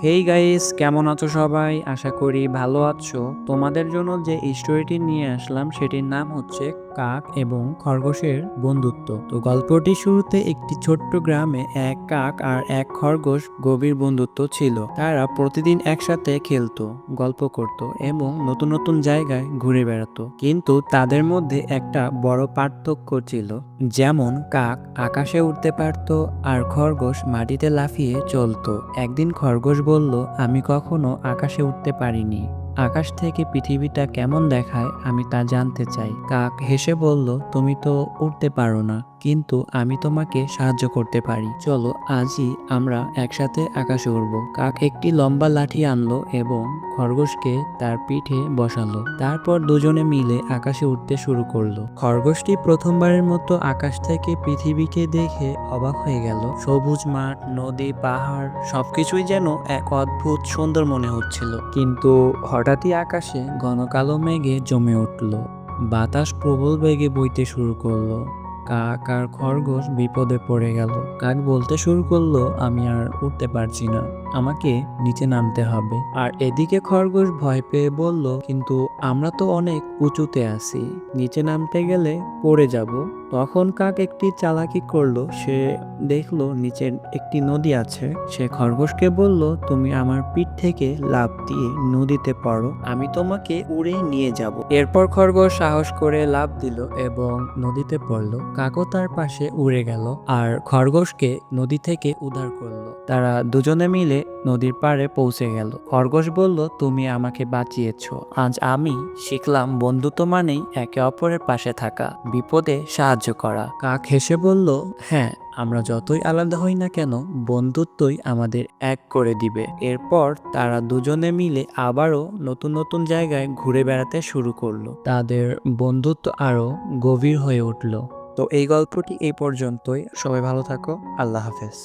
Hey guys, কেমন আছো সবাই? আশা করি ভালো আছো। তোমাদের জন্য যে স্টোরিটি নিয়ে আসলাম সেটির নাম হচ্ছে কাক এবং খরগোশের বন্ধুত্ব। তো গল্পটি শুরুতে একটি ছোট্ট গ্রামে এক কাক আর এক খরগোশ গভীর বন্ধুত্ব ছিল। তারা প্রতিদিন একসাথে খেলতো, গল্প করত এবং নতুন নতুন জায়গায় ঘুরে বেড়াতো। কিন্তু তাদের মধ্যে একটা বড় পার্থক্য ছিল। যেমন কাক আকাশে উড়তে পারত আর খরগোশ মাটিতে লাফিয়ে চলতো। একদিন খরগোশ বলল, আমি কখনো আকাশে উঠতে পারিনি। আকাশ থেকে পৃথিবীটা কেমন দেখায় আমি তা জানতে চাই। কাক হেসে বলল, তুমি তো উঠতে পারো না, কিন্তু আমি তোমাকে সাহায্য করতে পারি। চলো আজই আমরা একসাথে আকাশে উড়ব। কাক একটি লম্বা লাঠি আনলো এবং খরগোশকে তার পিঠে বসালো। তারপর দুজনে মিলে আকাশে উঠতে শুরু করলো। খরগোশটি প্রথমবারের মতো আকাশ থেকে পৃথিবীকে দেখে অবাক হয়ে গেল। সবুজ মাঠ, নদী, পাহাড় সবকিছুই যেন এক অদ্ভুত সুন্দর মনে হচ্ছিল। কিন্তু হঠাৎই আকাশে ঘন কালো মেঘে জমে উঠল। বাতাস প্রবল বেগে বইতে শুরু করলো। কাক আর খরগোশ বিপদে পড়ে গেল। কাক বলতে শুরু করলো, আমি আর উঠতে পারছি না, আমাকে নিচে নামতে হবে। আর এদিকে খরগোশ ভয় পেয়ে বলল, কিন্তু আমরা তো অনেক উঁচুতে আছি, নিচে নামতে গেলে পড়ে যাব। তখন কাক একটি চালাকি করলো। সে দেখলো নিচে একটি নদী আছে। সে খরগোশকে বলল, তুমি আমার পিঠ থেকে লাফ দিয়ে নদীতে পড়ো, আমি তোমাকে উড়ে নিয়ে যাব। এরপর খরগোশ সাহস করে লাফ দিল এবং নদীতে পড়লো। কাকও তার পাশে উড়ে গেল আর খরগোশকে নদী থেকে উদ্ধার করলো। তারা দুজনে মিলে নদীর পাড়ে পৌঁছে গেল। খরগোশ বলল, তুমি আমাকে বাঁচিয়েছো। আজ আমি শিখলাম বন্ধুত্ব মানেই একে অপরের পাশে থাকা, বিপদে সাহায্য করা। কাক হেসে বলল, হ্যাঁ, আমরা যতই আলাদা হই না কেন, বন্ধুত্বই আমাদের এক করে দিবে। এরপর তারা দুজনে মিলে আবারও নতুন নতুন জায়গায় ঘুরে বেড়াতে শুরু করলো। তাদের বন্ধুত্ব আরো গভীর হয়ে উঠল। তো এই গল্পটি এই পর্যন্তই। সবাই ভালো থাকো। আল্লাহ হাফেজ।